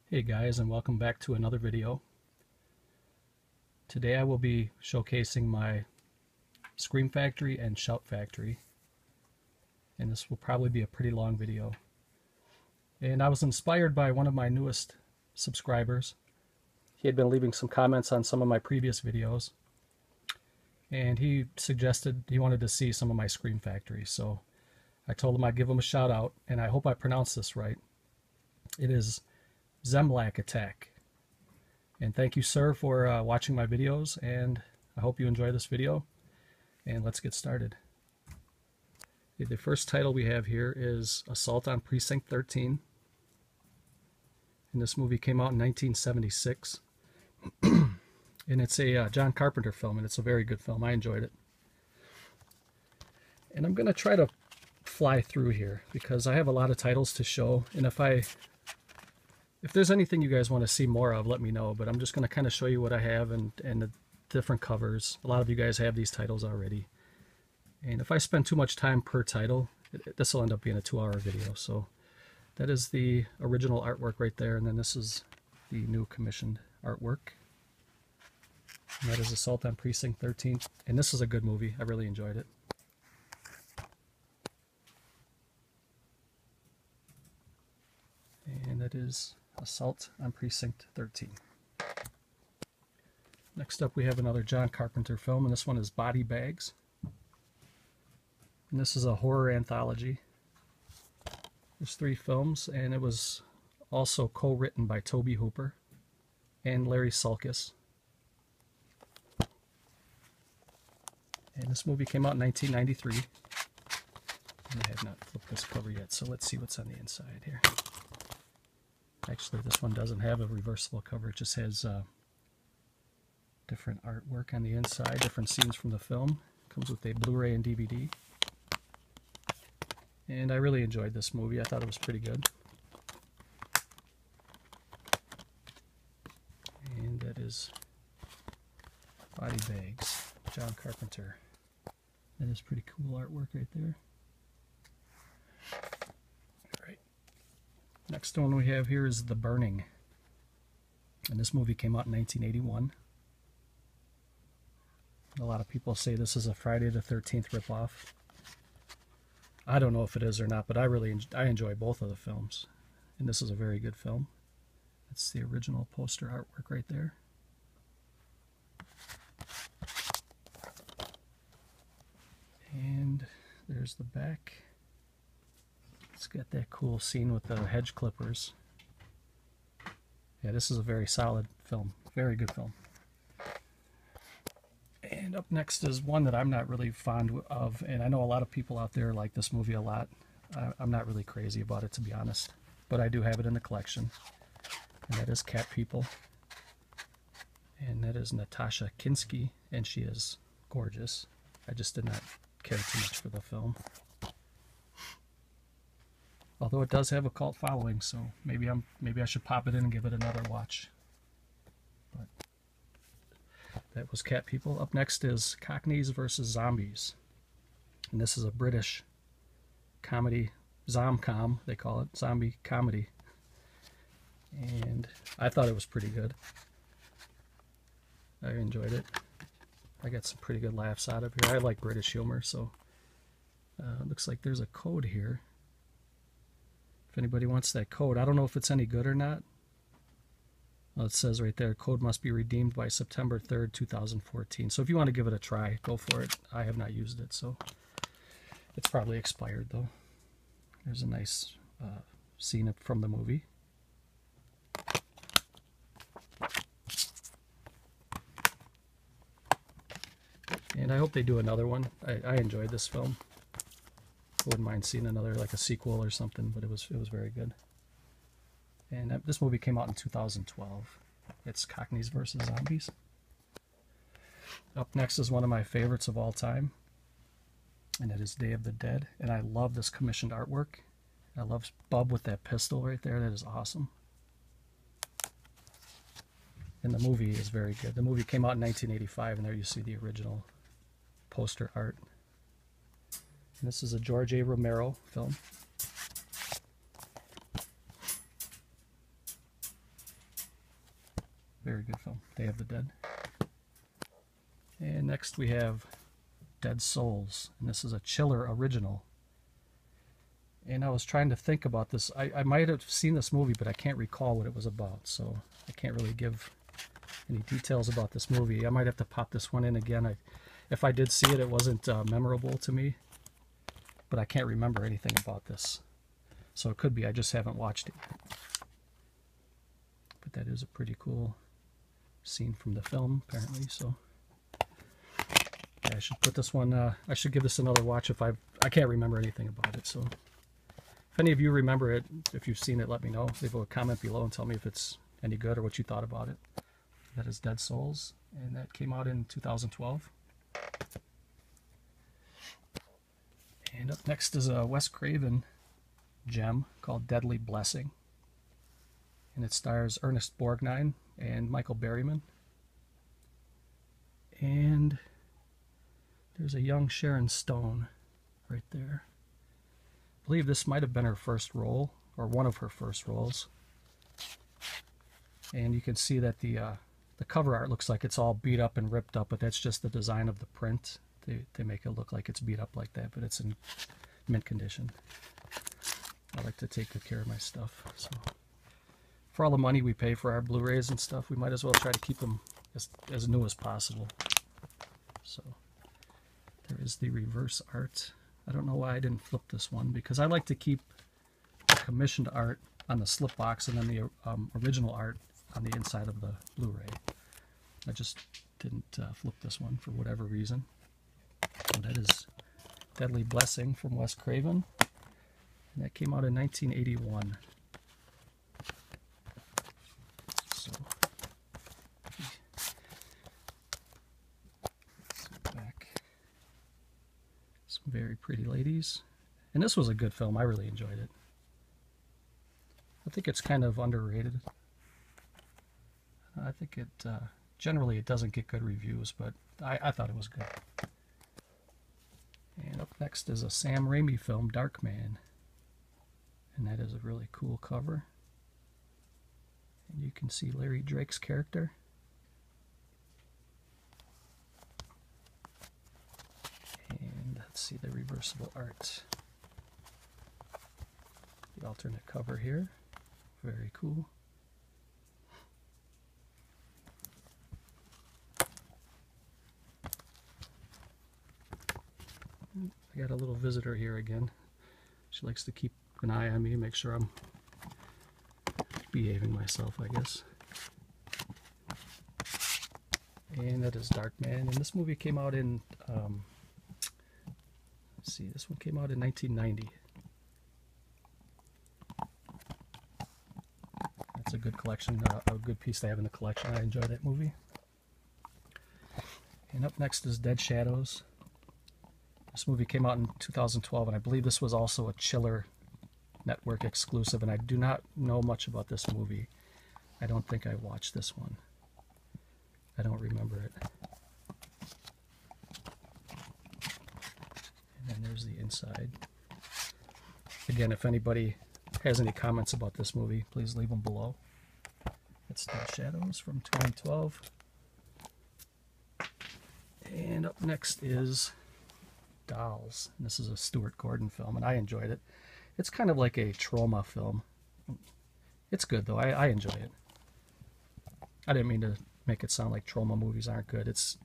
Hey guys, and welcome back to another video. Today I will be showcasing my Scream Factory and Shout Factory, and this will probably be a pretty long video. And I was inspired by one of my newest subscribers. He had been leaving some comments on some of my previous videos, and he suggested he wanted to see some of my Scream Factory, so I told him I'd give him a shout out, and I hope I pronounced this right. It is ZemlakAttack. And thank you, sir, for watching my videos, and I hope you enjoy this video. And let's get started. The first title we have here is Assault on Precinct 13. And this movie came out in 1976. And it's a John Carpenter film, and it's a very good film. I enjoyed it. And I'm going to try to fly through here because I have a lot of titles to show, and if there's anything you guys want to see more of, let me know. But I'm just going to kind of show you what I have and the different covers. A lot of you guys have these titles already. And if I spend too much time per title, this will end up being a 2-hour video. So that is the original artwork right there. And then this is the new commissioned artwork. And that is Assault on Precinct 13. And this is a good movie. I really enjoyed it. And that is Assault on Precinct 13. Next up we have another John Carpenter film, and this one is Body Bags. And this is a horror anthology. There's 3 films, and it was also co-written by Tobe Hooper and Larry Sulkus. And this movie came out in 1993. And I have not flipped this cover yet, so let's see what's on the inside here. Actually, this one doesn't have a reversible cover. It just has different artwork on the inside, different scenes from the film. Comes with a Blu-ray and DVD. And I really enjoyed this movie. I thought it was pretty good. And that is Body Bags, John Carpenter. That is pretty cool artwork right there. Next one we have here is The Burning. And this movie came out in 1981. A lot of people say this is a Friday the 13th ripoff. I don't know if it is or not, but I enjoy both of the films. And this is a very good film. That's the original poster artwork right there. And there's the back. It's got that cool scene with the hedge clippers. Yeah, this is a very solid film. Very good film. And up next is one that I'm not really fond of, and I know a lot of people out there like this movie a lot. I'm not really crazy about it, to be honest, but I do have it in the collection. And that is Cat People. And that is Natasha Kinski, and she is gorgeous. I just did not care too much for the film. Although it does have a cult following, so maybe I should pop it in and give it another watch. But that was Cat People. Up next is Cockneys versus Zombies. And this is a British comedy, Zomcom, they call it, zombie comedy. And I thought it was pretty good. I enjoyed it. I got some pretty good laughs out of here. I like British humor, so looks like there's a code here. If anybody wants that code, I don't know if it's any good or not. Well, it says right there, code must be redeemed by September 3rd, 2014. So if you want to give it a try, go for it. I have not used it, so it's probably expired though. There's a nice scene from the movie. And I hope they do another one. I enjoyed this film. Wouldn't mind seeing another, like a sequel or something, but it was very good. And this movie came out in 2012. It's Cockneys versus Zombies. Up next is one of my favorites of all time, and it is Day of the Dead. And I love this commissioned artwork. I love Bub with that pistol right there. That is awesome. And the movie is very good. The movie came out in 1985, and there you see the original poster art. And this is a George A. Romero film. Very good film. Day of the Dead. And next we have Dead Souls, and this is a Chiller original. And I was trying to think about this. I might have seen this movie, but I can't recall what it was about, so I can't really give any details about this movie. I might have to pop this one in again. If I did see it, it wasn't memorable to me, but I can't remember anything about this. So it could be I just haven't watched it. But that is a pretty cool scene from the film, apparently. So yeah, I should put this one. I should give this another watch if I can't remember anything about it. So if any of you remember it, if you've seen it, let me know. Leave a comment below and tell me if it's any good or what you thought about it. That is Dead Souls, and that came out in 2012. And up next is a Wes Craven gem called Deadly Blessing. And it stars Ernest Borgnine and Michael Berryman. And there's a young Sharon Stone right there. I believe this might have been her first role, or one of her first roles. And you can see that the cover art looks like it's all beat up and ripped up, but that's just the design of the print. They make it look like it's beat up like that, but it's in mint condition. I like to take good care of my stuff. So for all the money we pay for our Blu-rays and stuff, we might as well try to keep them as new as possible. So there is the reverse art. I don't know why I didn't flip this one, because I like to keep the commissioned art on the slip box and then the original art on the inside of the Blu-ray. I just didn't flip this one for whatever reason. So that is Deadly Blessing from Wes Craven, and that came out in 1981. So back, some very pretty ladies, and this was a good film. I really enjoyed it. I think it's kind of underrated. I think it generally it doesn't get good reviews, but I thought it was good. And up next is a Sam Raimi film, Darkman. And that is a really cool cover. And you can see Larry Drake's character. And let's see the reversible art. The alternate cover here. Very cool. I got a little visitor here again. She likes to keep an eye on me, make sure I'm behaving myself, I guess. And that is Darkman. And this movie came out in, let's see, this one came out in 1990. That's a good collection, a good piece to have in the collection. I enjoy that movie. And up next is Dead Shadows. This movie came out in 2012, and I believe this was also a Chiller Network exclusive, and I do not know much about this movie. I don't think I watched this one. I don't remember it. And then there's the inside. Again, if anybody has any comments about this movie, please leave them below. It's Dead Shadows from 2012. And up next is Dolls. And this is a Stuart Gordon film, and I enjoyed it. It's kind of like a trauma film. It's good though. I enjoy it. I didn't mean to make it sound like trauma movies aren't good. It's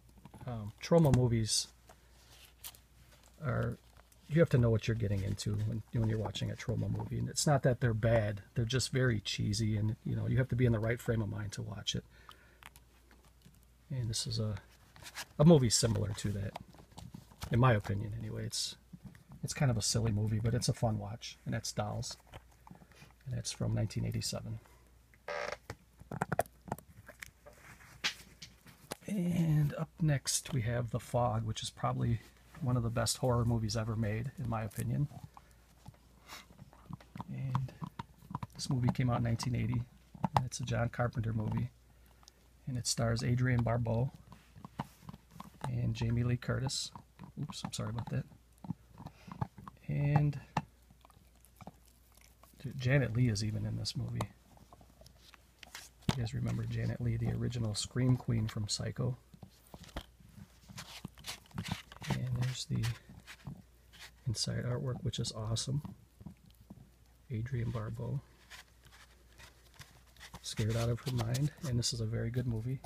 trauma movies are, you have to know what you're getting into when you're watching a trauma movie. And it's not that they're bad. They're just very cheesy, and you know, you have to be in the right frame of mind to watch it. And this is a movie similar to that. In my opinion, anyway. It's kind of a silly movie, but it's a fun watch, and that's Dolls. And that's from 1987. And up next we have The Fog, which is probably one of the best horror movies ever made, in my opinion. And this movie came out in 1980. And it's a John Carpenter movie. And it stars Adrienne Barbeau and Jamie Lee Curtis. Oops, I'm sorry about that. And Janet Leigh is even in this movie. You guys remember Janet Leigh, the original Scream Queen from Psycho. And there's the inside artwork, which is awesome. Adrienne Barbeau. Scared out of her mind, and this is a very good movie.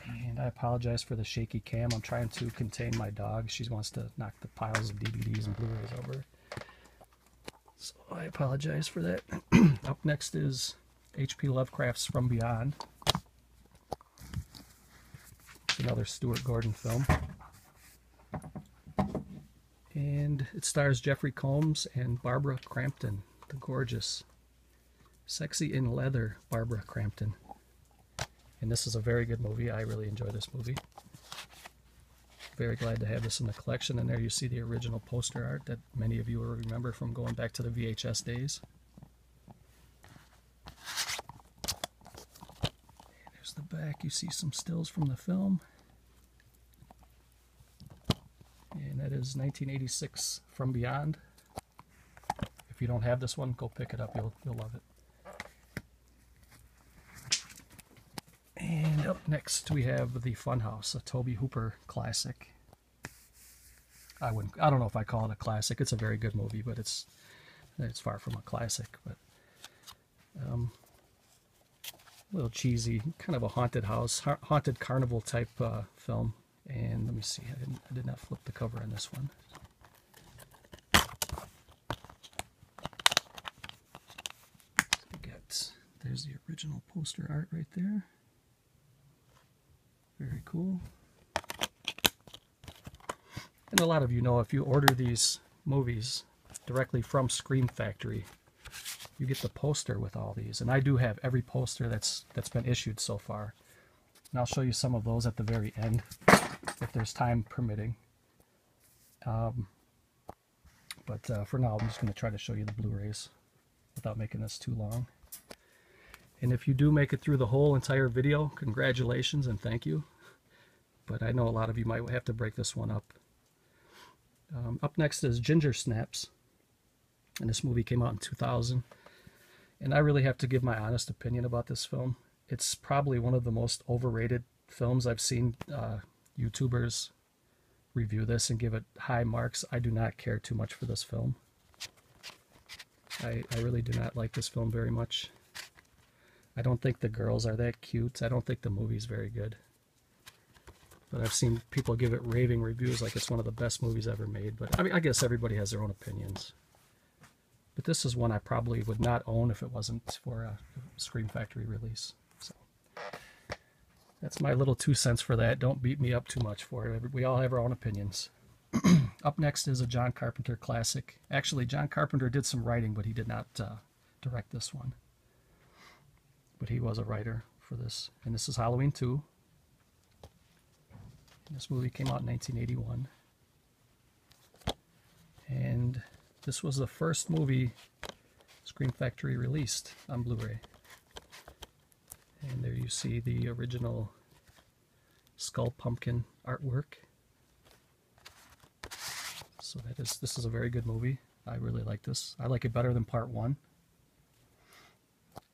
And I apologize for the shaky cam. I'm trying to contain my dog. She wants to knock the piles of DVDs and Blu-rays over. So I apologize for that. Up next is H.P. Lovecraft's From Beyond. It's another Stuart Gordon film. And it stars Jeffrey Combs and Barbara Crampton, the gorgeous, sexy in leather Barbara Crampton. And this is a very good movie. I really enjoy this movie. Very glad to have this in the collection. And there you see the original poster art that many of you will remember from going back to the VHS days. And there's the back. You see some stills from the film. And that is 1986 From Beyond. If you don't have this one, go pick it up. You'll love it. And up next we have The Funhouse, a Tobe Hooper classic. I don't know if I call it a classic. It's a very good movie, but it's far from a classic. But a little cheesy, kind of a haunted house, haunted carnival type film. And let me see, I did not flip the cover on this one. So there's the original poster art right there. Very cool. And a lot of you know, if you order these movies directly from Scream Factory, you get the poster with all these. And I do have every poster that's been issued so far. And I'll show you some of those at the very end, if there's time permitting. But for now, I'm just going to try to show you the Blu-rays without making this too long. And if you do make it through the whole entire video, congratulations and thank you. But I know a lot of you might have to break this one up. Up next is Ginger Snaps. And this movie came out in 2000. And I really have to give my honest opinion about this film. It's probably one of the most overrated films I've seen YouTubers review this and give it high marks. I do not care too much for this film. I really do not like this film very much. I don't think the girls are that cute. I don't think the movie's very good. But I've seen people give it raving reviews like it's one of the best movies ever made. But I mean, I guess everybody has their own opinions. But this is one I probably would not own if it wasn't for a Scream Factory release. So that's my little 2 cents for that. Don't beat me up too much for it. We all have our own opinions. Up next is a John Carpenter classic. Actually, John Carpenter did some writing, but he did not direct this one. But he was a writer for this. And this is Halloween 2. And this movie came out in 1981. And this was the first movie Scream Factory released on Blu-ray. And there you see the original Skull Pumpkin artwork. So this is a very good movie. I really like this. I like it better than Part 1.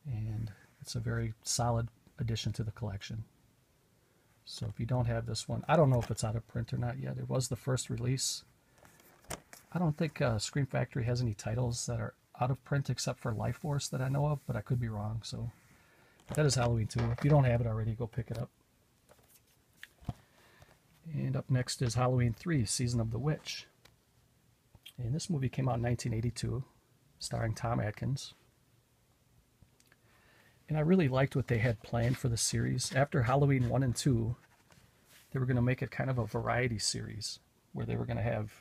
And it's a very solid addition to the collection. So if you don't have this one, I don't know if it's out of print or not yet. It was the first release. I don't think Scream Factory has any titles that are out of print except for Life Force that I know of, but I could be wrong. So that is Halloween 2. If you don't have it already, go pick it up. And up next is Halloween 3, Season of the Witch. And this movie came out in 1982, starring Tom Atkins. And I really liked what they had planned for the series. After Halloween 1 and 2, they were going to make it kind of a variety series, where they were going to have,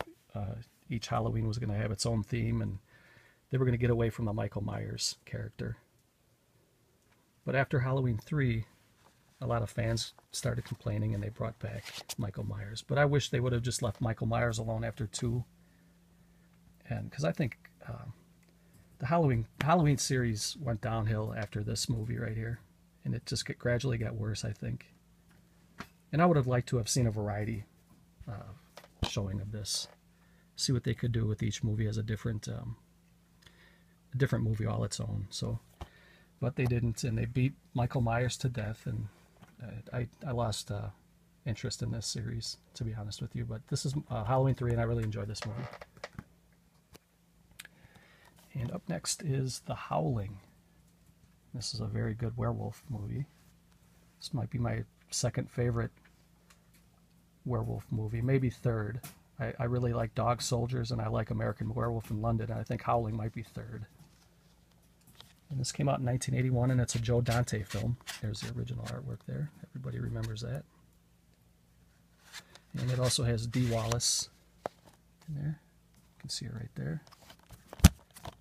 each Halloween was going to have its own theme, and they were going to get away from the Michael Myers character. But after Halloween 3, a lot of fans started complaining, and they brought back Michael Myers. But I wish they would have just left Michael Myers alone after 2. And because I think the Halloween series went downhill after this movie right here, and it just gradually got worse, I think. And I would have liked to have seen a variety showing of this, see what they could do with each movie as a different movie all its own. So, but they didn't, and they beat Michael Myers to death, and I lost interest in this series, to be honest with you. But this is Halloween 3, and I really enjoyed this movie. And up next is The Howling. This is a very good werewolf movie. This might be my second favorite werewolf movie, maybe third. I really like Dog Soldiers, and I like American Werewolf in London, and I think Howling might be third. And this came out in 1981, and it's a Joe Dante film. There's the original artwork there. Everybody remembers that. And it also has Dee Wallace in there. You can see her right there.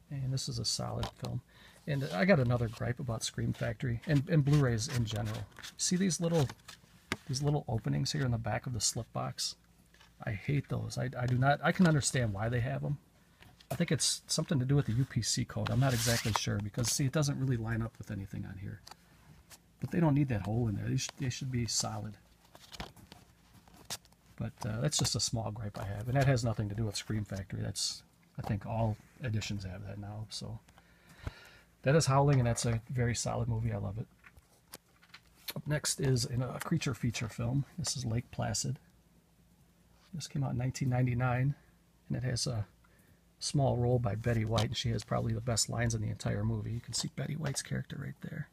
And this is a solid film. And I got another gripe about Scream Factory and Blu-rays in general. See these little openings here in the back of the slip box? I hate those. I do not. I can understand why they have them. I think it's something to do with the UPC code. I'm not exactly sure because, see, it doesn't really line up with anything on here. But they don't need that hole in there. They should be solid. But that's just a small gripe I have. And that has nothing to do with Scream Factory. That's, I think all editions have that now. So that is Howling, and that's a very solid movie. I love it. Up next is a creature feature film. This is Lake Placid. This came out in 1999, and it has a small role by Betty White, and she has probably the best lines in the entire movie. You can see Betty White's character right there.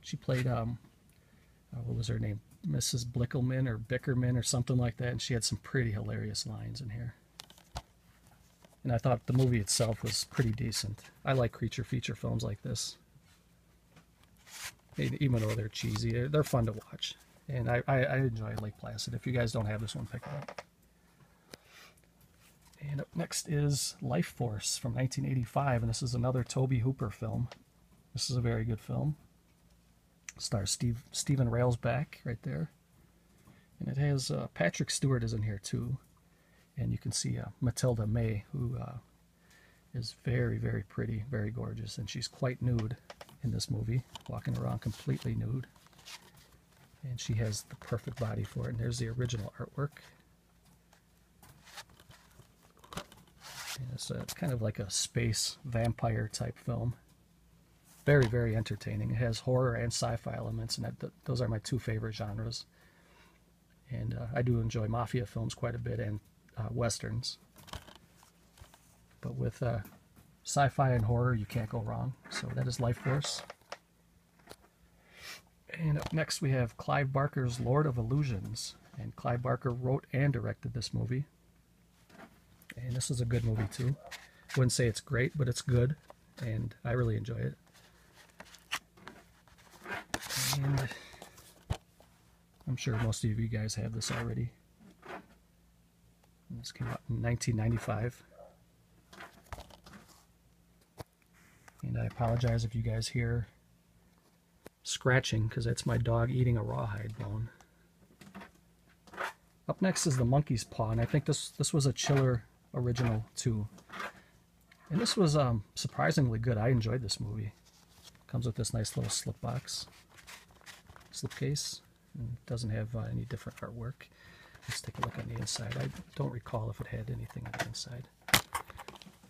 She played, what was her name? Mrs. Blickelman or Bickerman or something like that, and she had some pretty hilarious lines in here. And I thought the movie itself was pretty decent. I like creature feature films like this. Even though they're cheesy, they're fun to watch. And I enjoy Lake Placid. If you guys don't have this one, pick it up. And up next is Life Force from 1985, and this is another Tobe Hooper film. This is a very good film. It stars Stephen Railsback right there. And it has Patrick Stewart is in here too. And you can see Matilda May, who is very, very pretty, very gorgeous. And she's quite nude in this movie, walking around completely nude. And she has the perfect body for it. And there's the original artwork. And it's kind of like a space vampire type film. Very, very entertaining. It has horror and sci-fi elements, and those are my two favorite genres. And I do enjoy mafia films quite a bit, and westerns. But with sci-fi and horror, you can't go wrong. So that is Life Force. And up next we have Clive Barker's Lord of Illusions. And Clive Barker wrote and directed this movie. And this is a good movie too. I wouldn't say it's great, but it's good. And I really enjoy it. And I'm sure most of you guys have this already. And this came out in 1995. And I apologize if you guys hear scratching, because that's my dog eating a rawhide bone. Up next is The Monkey's Paw, and I think this was a Chiller original too. And this was surprisingly good. I enjoyed this movie. Comes with this nice little slipcase. And it doesn't have any different artwork. Let's take a look on the inside. I don't recall if it had anything on the inside.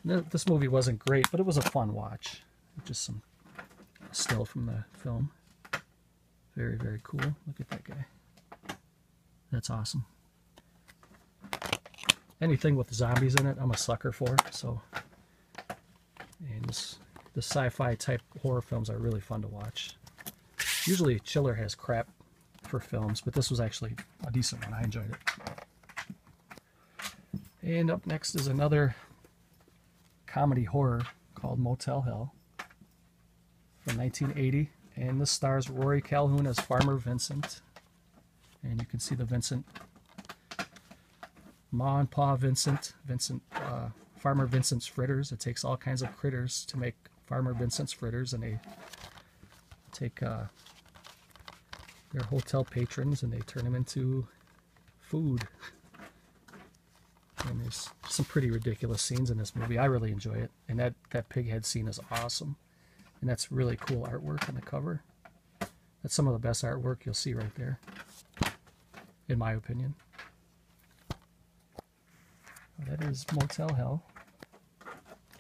This movie wasn't great, but it was a fun watch. Just some still from the film. Very, very cool. Look at that guy. That's awesome. Anything with zombies in it, I'm a sucker for. So, and the sci-fi type horror films are really fun to watch. Usually Chiller has crap for films, but this was actually a decent one. I enjoyed it. And up next is another comedy horror called Motel Hell from 1980. And this stars Rory Calhoun as Farmer Vincent. And you can see the Vincent, Ma and Pa Vincent, Farmer Vincent's fritters. It takes all kinds of critters to make Farmer Vincent's fritters, and they take their hotel patrons and they turn them into food. And there's some pretty ridiculous scenes in this movie. I really enjoy it. And that pig head scene is awesome. And that's really cool artwork on the cover. That's some of the best artwork you'll see right there, in my opinion. That is Motel Hell.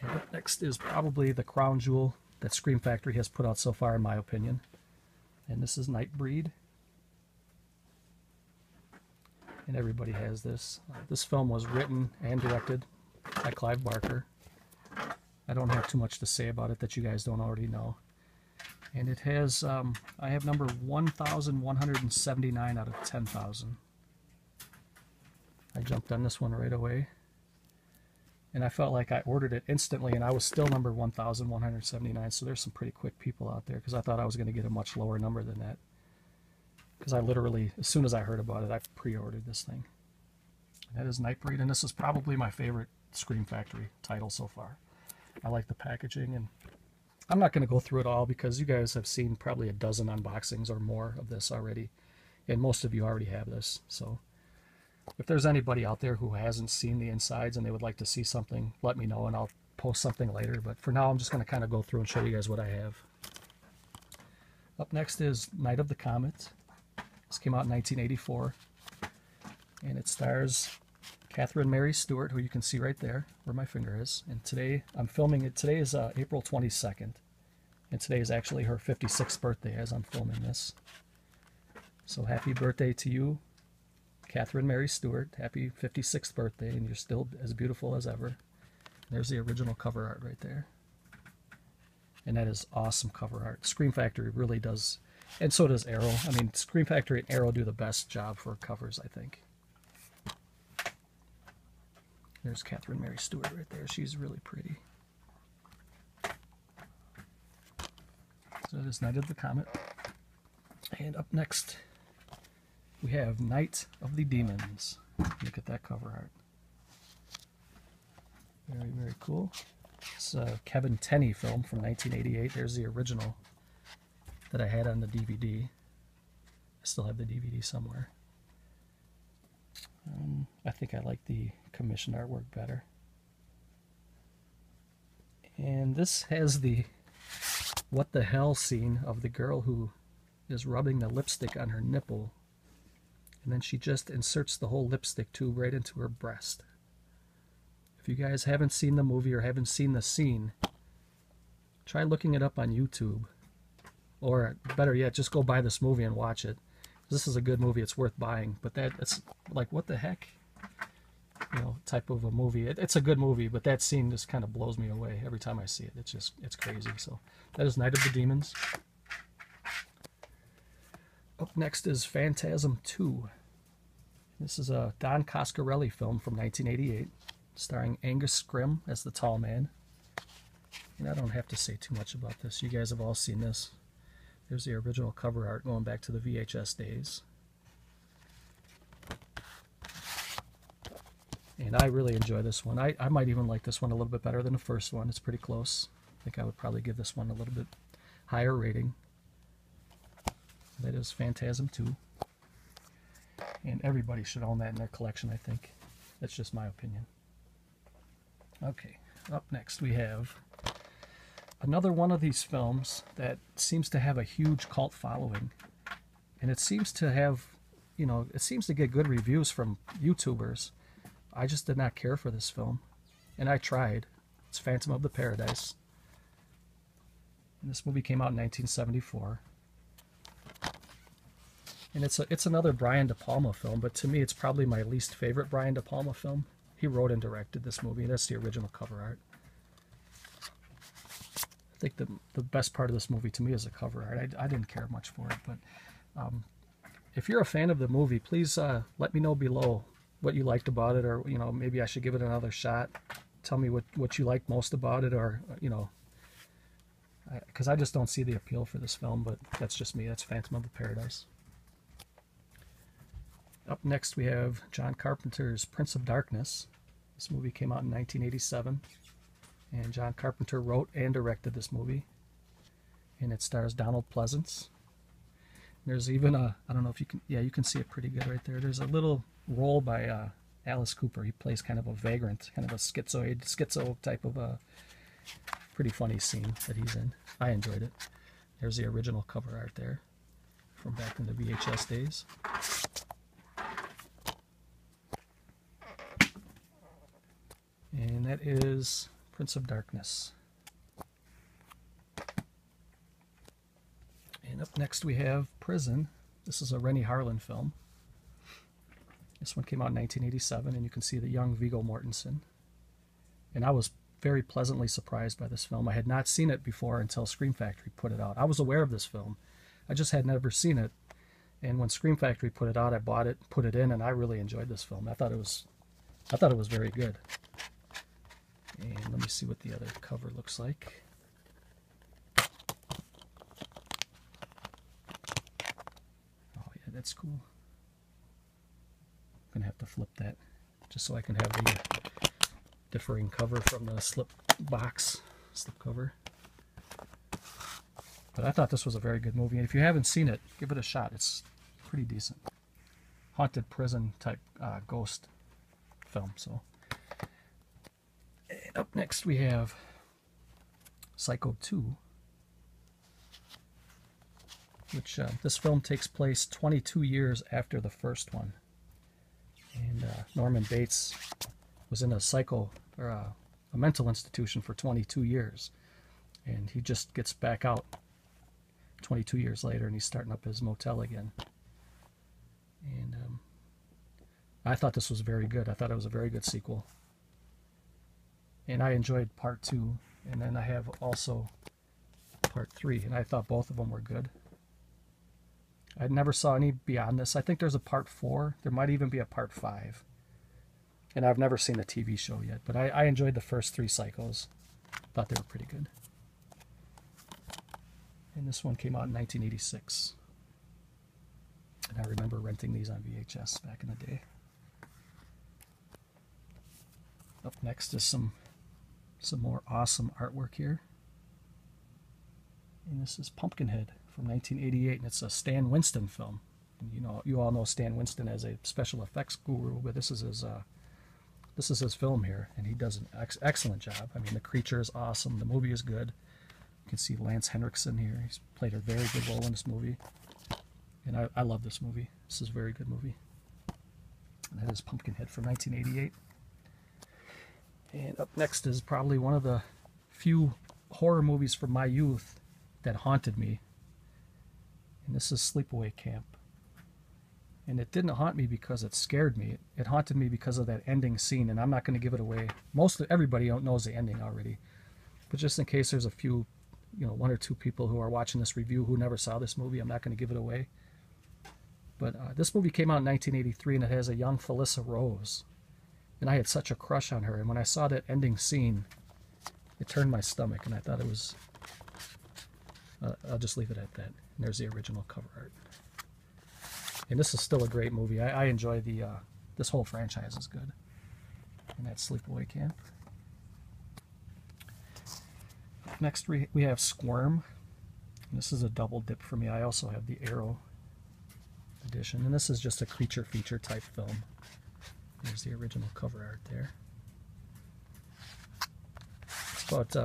And up next is probably the crown jewel that Scream Factory has put out so far, in my opinion. And this is Nightbreed. And everybody has this. This film was written and directed by Clive Barker. I don't have too much to say about it that you guys don't already know. And it has, I have number 1,179 out of 10,000. I jumped on this one right away. And I felt like I ordered it instantly, and I was still number 1,179, so there's some pretty quick people out there, because I thought I was going to get a much lower number than that. Because I literally, as soon as I heard about it, I pre-ordered this thing. That is Nightbreed, and this is probably my favorite Scream Factory title so far. I like the packaging, and I'm not going to go through it all because you guys have seen probably a dozen unboxings or more of this already, and most of you already have this. So if there's anybody out there who hasn't seen the insides and they would like to see something, let me know and I'll post something later. But for now, I'm just going to kind of go through and show you guys what I have. Up next is Night of the Comet. This came out in 1984, and it stars Catherine Mary Stewart, who you can see right there where my finger is. And today, I'm filming it. Today is April 22nd, and today is actually her 56th birthday as I'm filming this. So happy birthday to you, Catherine Mary Stewart. Happy 56th birthday, and you're still as beautiful as ever. There's the original cover art right there. And that is awesome cover art. Scream Factory really does, and so does Arrow. I mean, Scream Factory and Arrow do the best job for covers, I think. There's Catherine Mary Stewart right there. She's really pretty. So that is Night of the Comet. And up next, we have Night of the Demons. Look at that cover art. Very, very cool. It's a Kevin Tenney film from 1988. There's the original that I had on the DVD. I still have the DVD somewhere. I think I like the commissioned artwork better. And this has the what the hell scene of the girl who is rubbing the lipstick on her nipple, and then she just inserts the whole lipstick tube right into her breast. If you guys haven't seen the movie or haven't seen the scene, try looking it up on YouTube, or better yet, just go buy this movie and watch it. This is a good movie. It's worth buying. But it's like, what the heck? You know, type of a movie. It's a good movie, but that scene just kind of blows me away every time I see it. It's crazy. So that is Night of the Demons. Up next is Phantasm 2. This is a Don Coscarelli film from 1988, starring Angus Scrimm as the tall man. And I don't have to say too much about this. You guys have all seen this. There's the original cover art going back to the VHS days. And I really enjoy this one. I might even like this one a little bit better than the first one. It's pretty close. I think I would probably give this one a little bit higher rating. That is Phantasm 2. And everybody should own that in their collection, I think. That's just my opinion. Okay, up next we have another one of these films that seems to have a huge cult following. And it seems to have, you know, it seems to get good reviews from YouTubers. I just did not care for this film. And I tried. It's Phantom of the Paradise. And this movie came out in 1974. And it's another Brian De Palma film, but to me it's probably my least favorite Brian De Palma film. He wrote and directed this movie. That's the original cover art. I think the best part of this movie to me is the cover art. I didn't care much for it, but if you're a fan of the movie, please let me know below what you liked about it, or you know, maybe I should give it another shot. Tell me what you liked most about it, or you know, because I just don't see the appeal for this film. But that's just me. That's Phantom of the Paradise. Up next we have John Carpenter's Prince of Darkness. This movie came out in 1987. And John Carpenter wrote and directed this movie. And it stars Donald Pleasance. There's even a, I don't know if you can, yeah, you can see it pretty good right there. There's a little role by Alice Cooper. He plays kind of a vagrant, kind of a schizo type of a pretty funny scene that he's in. I enjoyed it. There's the original cover art there from back in the VHS days. And that is Prince of Darkness. And up next we have Prison. This is a Rennie Harlan film. This one came out in 1987, and you can see the young Viggo Mortensen. And I was very pleasantly surprised by this film. I had not seen it before until Scream Factory put it out. I was aware of this film. I just had never seen it. And when Scream Factory put it out, I bought it, put it in, and I really enjoyed this film. I thought it was very good. And let me see what the other cover looks like. Oh yeah, that's cool. I'm gonna have to flip that just so I can have the differing cover from the slip cover. But I thought this was a very good movie, and if you haven't seen it, give it a shot. It's pretty decent. Haunted prison type ghost film. So, and up next we have Psycho 2, which this film takes place 22 years after the first one. And Norman Bates was in a mental institution for 22 years, and he just gets back out 22 years later, and he's starting up his motel again. And I thought this was very good. I thought it was a very good sequel, and I enjoyed part 2. And then I have also part 3, and I thought both of them were good. I never saw any beyond this. I think there's a part 4. There might even be a part 5. And I've never seen the TV show yet, but I enjoyed the first 3 Psychos. Thought they were pretty good. And this one came out in 1986. And I remember renting these on VHS back in the day. Up next is some more awesome artwork here. And this is Pumpkinhead from 1988, and it's a Stan Winston film. And you all know Stan Winston as a special effects guru, but this is his film here, and he does an excellent job. I mean, the creature is awesome. The movie is good. You can see Lance Henriksen here. He's played a very good role in this movie, and I love this movie. This is a very good movie. And that is Pumpkinhead from 1988. And up next is probably one of the few horror movies from my youth that haunted me. And this is Sleepaway Camp. And it didn't haunt me because it scared me. It haunted me because of that ending scene, and I'm not going to give it away. Everybody knows the ending already. But just in case there's a few, 1 or 2 people who are watching this review who never saw this movie, I'm not going to give it away. But this movie came out in 1983, and it has a young Felissa Rose. And I had such a crush on her, and when I saw that ending scene, it turned my stomach, and I thought it was... I'll just leave it at that. And there's the original cover art. And this is still a great movie. I enjoy this whole franchise is good. And that's Sleepaway Camp. Next we have Squirm. And this is a double dip for me. I also have the Arrow edition. And this is just a creature feature type film. There's the original cover art there. It's about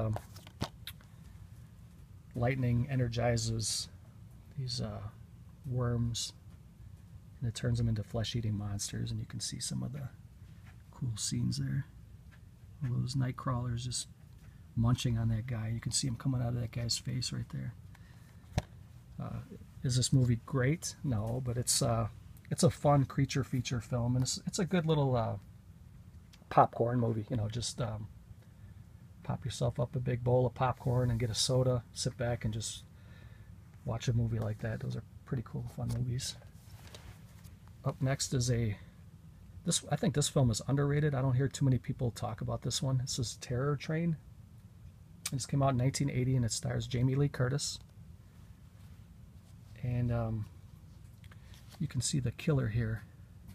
lightning energizes these worms, and it turns them into flesh-eating monsters, and you can see some of the cool scenes there. All those night crawlers just munching on that guy. You can see him coming out of that guy's face right there. Is this movie great? No, but it's a fun creature feature film, and it's a good little popcorn movie. Just pop yourself up a big bowl of popcorn and get a soda, sit back and just watch a movie like that. Those are pretty cool, fun movies. Up next is I think this film is underrated. I don't hear too many people talk about this one. This is Terror Train. This came out in 1980, and it stars Jamie Lee Curtis. And you can see the killer here.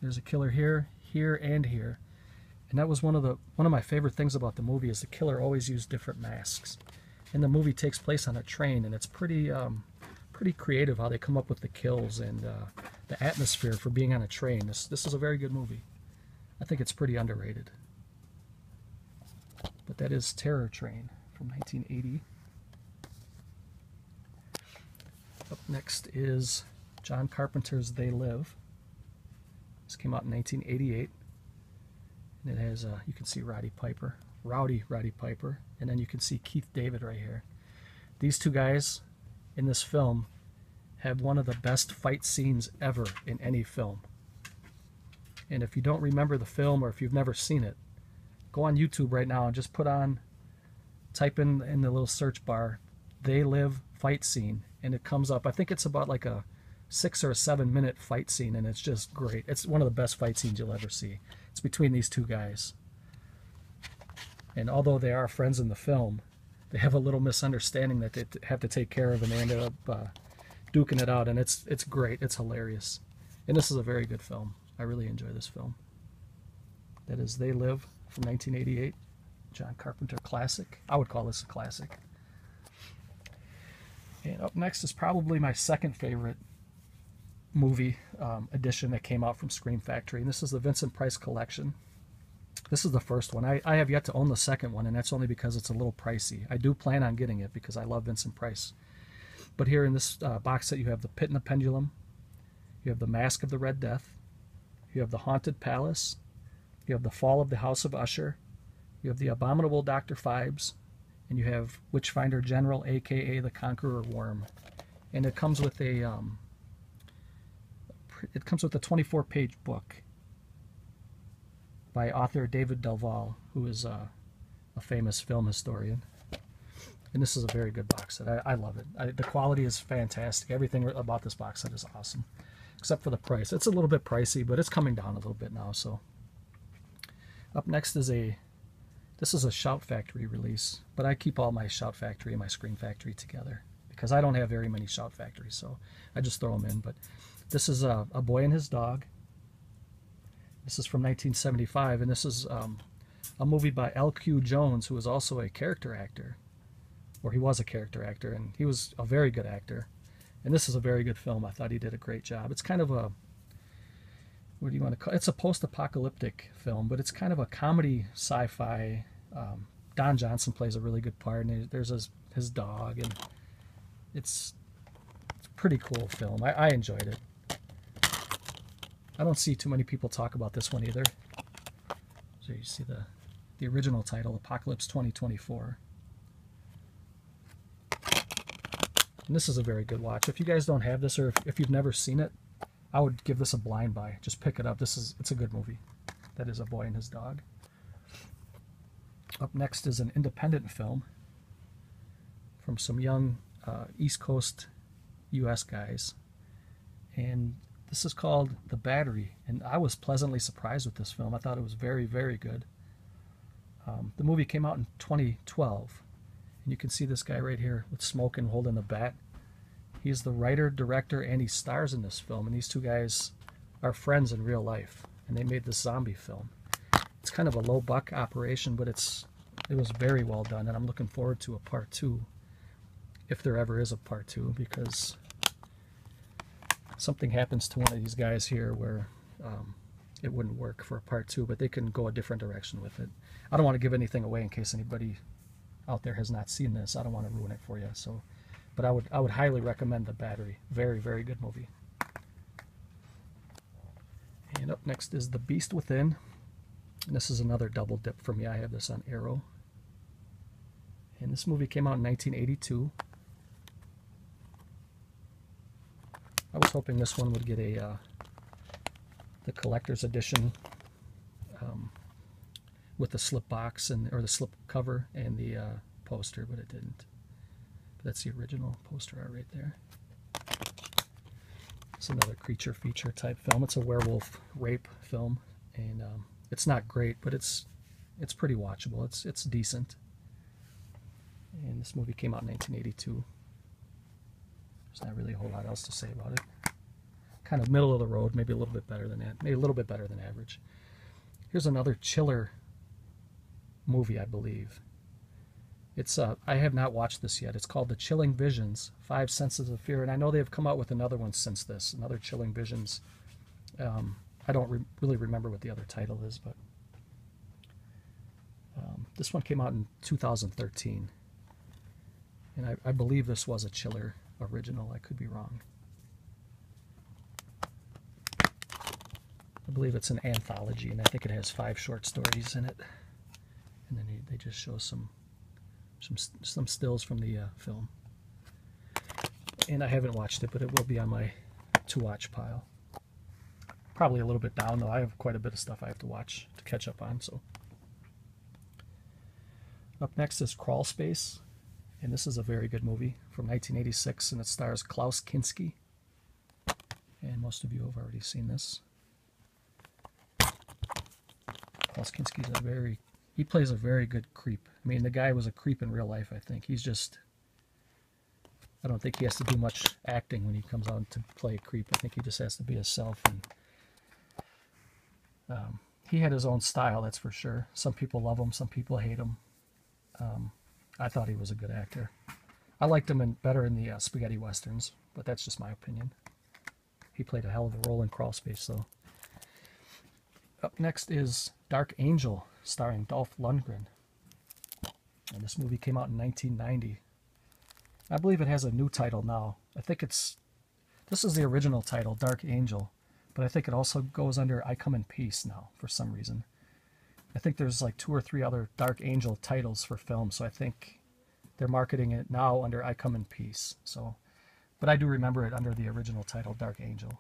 There's a killer here, here, and here. And that was one of my favorite things about the movie is the killer always used different masks. And the movie takes place on a train, and it's pretty creative how they come up with the kills and the atmosphere for being on a train. This is a very good movie. I think it's pretty underrated. But that is Terror Train from 1980. Up next is John Carpenter's They Live. This came out in 1988. And it has, you can see Rowdy Roddy Piper, and then you can see Keith David right here. These two guys in this film have one of the best fight scenes ever in any film. And if you don't remember the film, or if you've never seen it, go on YouTube right now and just type in the little search bar, "They Live fight scene," and it comes up. I think it's about like a 6 or 7 minute fight scene, and it's just great. It's one of the best fight scenes you'll ever see. It's between these two guys. And although they are friends in the film, they have a little misunderstanding that they have to take care of, and they ended up duking it out, and it's great. It's hilarious. And this is a very good film. I really enjoy this film. That is They Live from 1988. John Carpenter classic. I would call this a classic. And up next is probably my second favorite movie edition that came out from Scream Factory. And this is the Vincent Price collection. This is the first one. I have yet to own the second one, and that's only because it's a little pricey. I do plan on getting it because I love Vincent Price. But here in this box set, you have The Pit and the Pendulum. You have The Mask of the Red Death. You have The Haunted Palace. You have The Fall of the House of Usher. You have The Abominable Dr. Phibes. And you have Witchfinder General, a.k.a. The Conqueror Worm. And it comes with a 24-page book by author David Delval, who is a famous film historian. And this is a very good box set. I love it. The quality is fantastic. Everything about this box set is awesome, except for the price. It's a little bit pricey, but it's coming down a little bit now. So up next is this is a Shout Factory release, but I keep all my Shout Factory and my Scream Factory together because I don't have very many Shout Factories, so I just throw them in. But this is A Boy and His Dog. This is from 1975, and this is a movie by L.Q. Jones, who was also a character actor, or he was a character actor, and he was a very good actor. And this is a very good film. I thought he did a great job. It's kind of a, what do you want to call it? It's a post-apocalyptic film, but it's kind of a comedy sci-fi. Don Johnson plays a really good part, and there's his dog, and it's a pretty cool film. I enjoyed it. I don't see too many people talk about this one either. So you see the original title, Apocalypse 2024. And this is a very good watch. If you guys don't have this, or if you've never seen it, I would give this a blind buy. Just pick it up. It's a good movie. That is A Boy and His Dog. Up next is an independent film from some young East Coast U.S. guys. And this is called The Battery, and I was pleasantly surprised with this film. I thought it was very, very good. The movie came out in 2012, and you can see this guy right here with smoke and holding the bat. He's the writer, director, and he stars in this film, and these two guys are friends in real life, and they made this zombie film. It's kind of a low-buck operation, but it was very well done, and I'm looking forward to a part 2, if there ever is a part 2, because something happens to one of these guys here where it wouldn't work for a part 2, but they can go a different direction with it. I don't want to give anything away in case anybody out there has not seen this. I don't want to ruin it for you. So, but I would highly recommend The Battery. Very, very good movie. And up next is The Beast Within. And this is another double dip for me. I have this on Arrow. And this movie came out in 1982. I was hoping this one would get the collector's edition with the slip box or the slip cover and the poster, but it didn't. But that's the original poster art right there. It's another creature feature type film. It's a werewolf rape film, and it's not great, but it's pretty watchable. It's decent. And this movie came out in 1982. There's not really a whole lot else to say about it. Kind of middle of the road, maybe a little bit better than that, maybe a little bit better than average. Here's another chiller movie, I believe. It's I have not watched this yet. It's called The Chilling Visions: 5 Senses of Fear, and I know they've come out with another one since this, another Chilling Visions. I don't really remember what the other title is, but this one came out in 2013, and I believe this was a chiller original. I could be wrong. I believe it's an anthology, and I think it has 5 short stories in it. And then they just show some stills from the film. And I haven't watched it, but it will be on my to-watch pile. Probably a little bit down, though. I have quite a bit of stuff I have to watch to catch up on. So, up next is Crawl Space, and this is a very good movie from 1986, and it stars Klaus Kinski. And most of you have already seen this. Klaus Kinski's he plays a very good creep. I mean, the guy was a creep in real life, I think. He's just, I don't think he has to do much acting when he comes out to play a creep. I think he just has to be himself. And he had his own style, that's for sure. Some people love him, some people hate him. I thought he was a good actor. I liked him better in the spaghetti westerns, but that's just my opinion. He played a hell of a role in Crawl Space, though. Up next is Dark Angel, starring Dolph Lundgren. And this movie came out in 1990. I believe it has a new title now. I think this is the original title, Dark Angel, but I think it also goes under I Come in Peace now, for some reason. I think there's like 2 or 3 other Dark Angel titles for film, so I think they're marketing it now under I Come in Peace. So, but I do remember it under the original title, Dark Angel.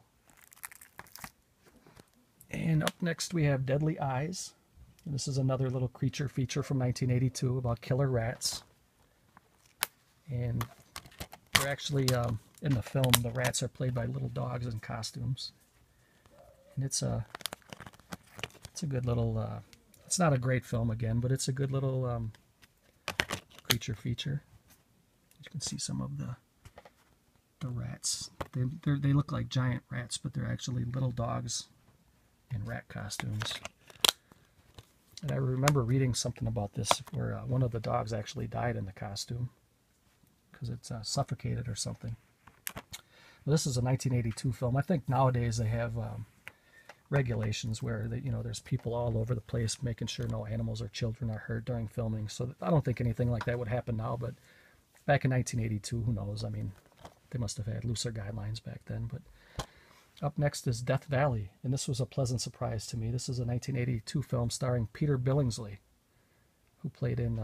And up next we have Deadly Eyes. And this is another little creature feature from 1982 about killer rats. And they're actually, in the film, the rats are played by little dogs in costumes. And it's a good little, it's not a great film again, but it's a good little creature feature. You can see some of the rats. They look like giant rats, but they're actually little dogs in rat costumes. And I remember reading something about this where one of the dogs actually died in the costume because it's suffocated or something. Well, this is a 1982 film. I think nowadays they have regulations where there's people all over the place making sure no animals or children are hurt during filming. So I don't think anything like that would happen now, but back in 1982, who knows? I mean, they must have had looser guidelines back then. But up next is Death Valley, and this was a pleasant surprise to me. This is a 1982 film starring Peter Billingsley, who played in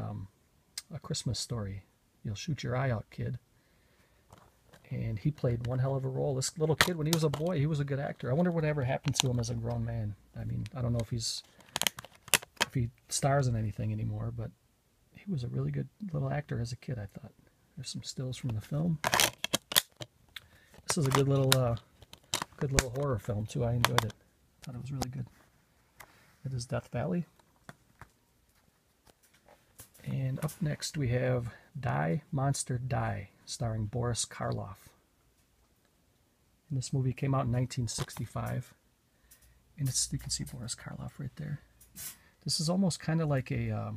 A Christmas Story. You'll shoot your eye out, kid. And he played one hell of a role. This little kid, when he was a boy, he was a good actor. I wonder what ever happened to him as a grown man. I mean, I don't know if he stars in anything anymore, but he was a really good little actor as a kid, I thought. There's some stills from the film. This is a good little horror film too. I enjoyed it. Thought it was really good. It is Death Valley. And up next we have Die, Monster, Die, starring Boris Karloff. And this movie came out in 1965. And you can see Boris Karloff right there. This is almost kind of like a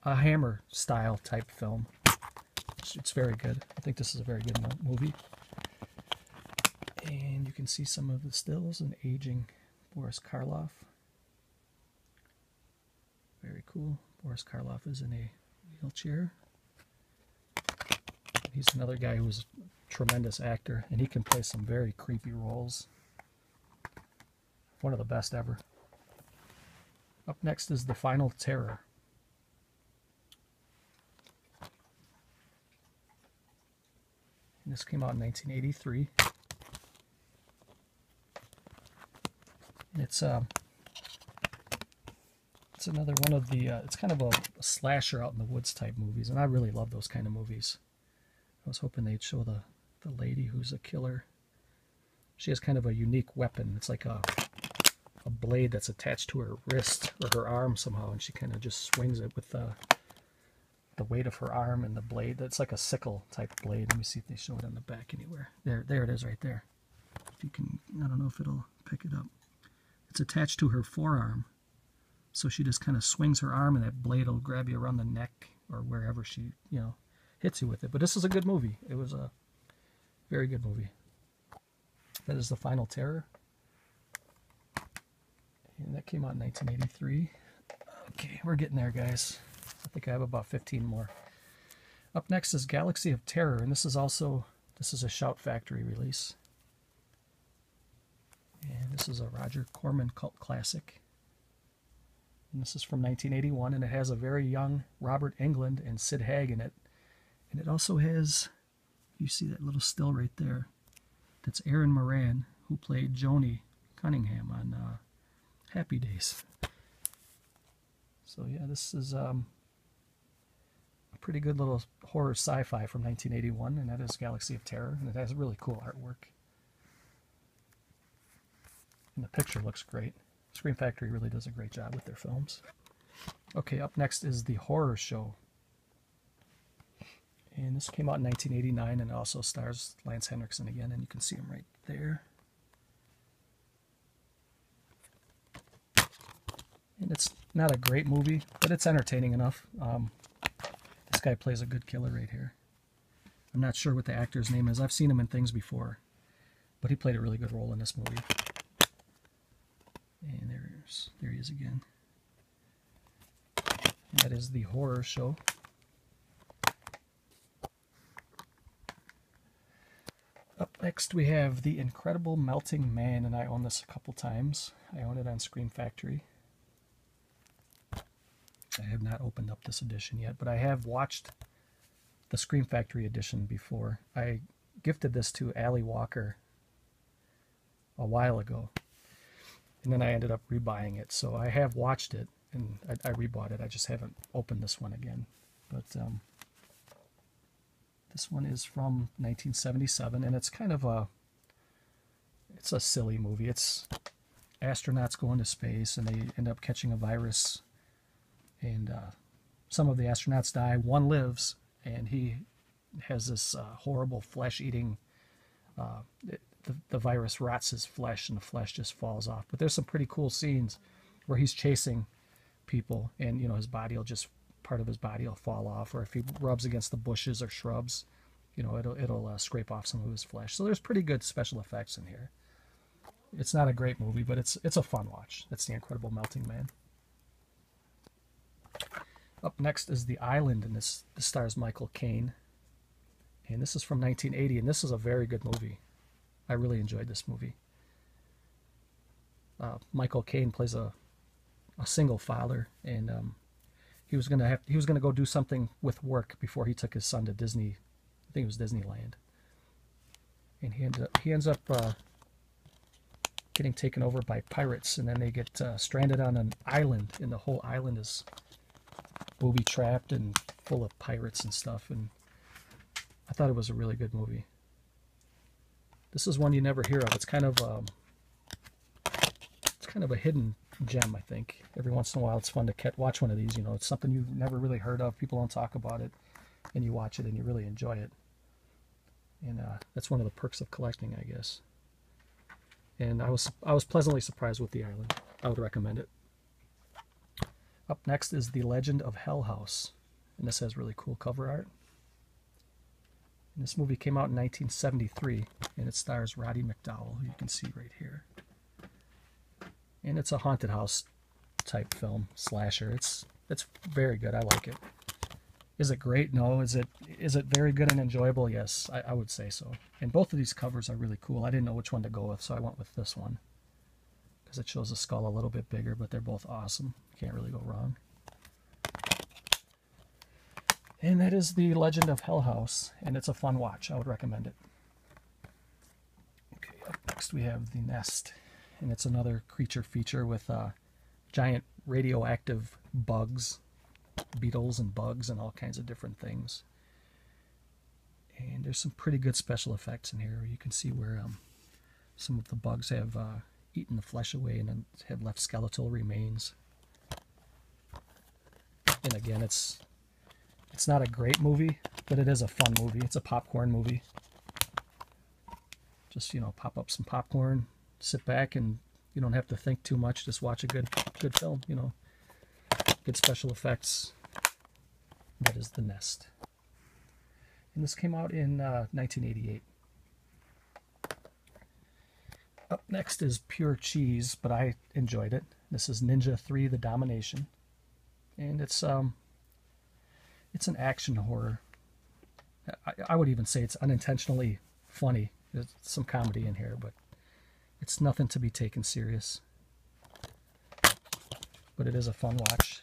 Hammer style type film. It's very good. I think this is a very good movie. And you can see some of the stills and aging Boris Karloff. Very cool. Boris Karloff is in a wheelchair. He's another guy who's a tremendous actor, and he can play some very creepy roles. One of the best ever. Up next is The Final Terror. And this came out in 1983. And it's another one of the, it's kind of a slasher out in the woods type movies, and I really love those kind of movies. I was hoping they'd show the lady who's a killer. She has kind of a unique weapon. It's like a blade that's attached to her wrist or her arm somehow, and she kind of just swings it with the weight of her arm and the blade. That's like a sickle type blade. Let me see if they show it on the back anywhere. There it is right there. If you can, I don't know if it'll pick it up. It's attached to her forearm. So she just kind of swings her arm and that blade will grab you around the neck or wherever she, hits you with it. But this is a good movie. It was a very good movie. That is The Final Terror. And that came out in 1983. Okay, we're getting there, guys. I think I have about 15 more. Up next is Galaxy of Terror, and this is a Shout Factory release. And this is a Roger Corman cult classic. And this is from 1981, and it has a very young Robert Englund and Sid Haig in it. And it also has You see that little still right there? That's Erin Moran, who played Joni Cunningham on Happy Days. So yeah, this is a pretty good little horror sci-fi from 1981, and that is Galaxy of Terror, and it has really cool artwork. And the picture looks great. Scream Factory really does a great job with their films. Okay, up next is The Horror Show. And this came out in 1989, and it also stars Lance Henriksen again, and you can see him right there. And it's not a great movie, but it's entertaining enough. This guy plays a good killer right here. I'm not sure what the actor's name is. I've seen him in things before, but he played a really good role in this movie. And there he is again. And that is The Horror Show. Up next we have The Incredible Melting Man, and I own this a couple times. I own it on Scream Factory. I have not opened up this edition yet, but I have watched the Scream Factory edition before. I gifted this to Allie Walker a while ago, and then I ended up rebuying it. So I have watched it, and I rebought it. I just haven't opened this one again. But this one is from 1977, and it's kind of it's a silly movie. It's astronauts go into space, and they end up catching a virus, and some of the astronauts die. One lives, and he has this horrible flesh-eating, the virus rots his flesh, and the flesh just falls off. But there's some pretty cool scenes where he's chasing people, and his body will just, part of his body will fall off, or if he rubs against the bushes or shrubs, it'll scrape off some of his flesh. So there's pretty good special effects in here. It's not a great movie, but it's a fun watch. That's The Incredible Melting Man. Up next is The Island, and this stars Michael Caine. And this is from 1980, and this is a very good movie. I really enjoyed this movie. Michael Caine plays a single father, and he was gonna go do something with work before he took his son to Disney. I think it was Disneyland. And he ends up getting taken over by pirates, and then they get stranded on an island, and the whole island is booby-trapped and full of pirates and stuff. And I thought it was a really good movie. This is one you never hear of. It's kind of a hidden gem, I think. Every once in a while, it's fun to watch one of these. It's something you've never really heard of. People don't talk about it, and you watch it and you really enjoy it. And that's one of the perks of collecting, I guess. And I was pleasantly surprised with The Island. I would recommend it. Up next is The Legend of Hell House, and this has really cool cover art. And this movie came out in 1973, and it stars Roddy McDowall, who you can see right here. And it's a haunted house type film, slasher. It's very good. I like it. Is it great? No. Is it very good and enjoyable? Yes, I would say so. And both of these covers are really cool. I didn't know which one to go with, so I went with this one, because it shows the skull a little bit bigger, but they're both awesome. Can't really go wrong. And that is The Legend of Hell House, and it's a fun watch. I would recommend it. Okay, up next we have The Nest, and it's another creature feature with giant radioactive bugs, beetles and bugs and all kinds of different things. And there's some pretty good special effects in here. You can see where some of the bugs have eaten the flesh away and have left skeletal remains. And again, it's not a great movie, but it is a fun movie. It's a popcorn movie. Just, pop up some popcorn, sit back, and you don't have to think too much. Just watch a good film, Good special effects. That is The Nest. And this came out in 1988. Up next is Pure Cheese, but I enjoyed it. This is Ninja 3: The Domination. And it's an action horror. I would even say it's unintentionally funny. There's some comedy in here, but it's nothing to be taken serious. But it is a fun watch.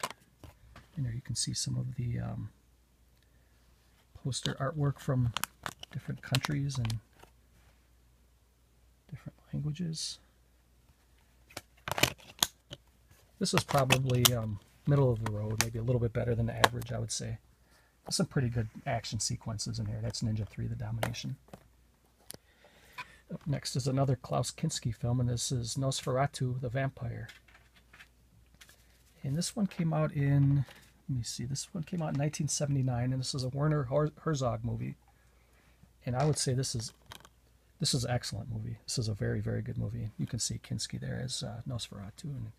And there you can see some of the poster artwork from different countries and different languages. This is probably middle of the road, maybe a little bit better than the average, I would say. There's some pretty good action sequences in here. That's Ninja 3, The Domination. Up next is another Klaus Kinski film, and this is Nosferatu, the Vampire. And this one came out in, let me see, this one came out in 1979, and this is a Werner Herzog movie. And I would say this is an excellent movie. This is a very, very good movie. You can see Kinski there as Nosferatu, and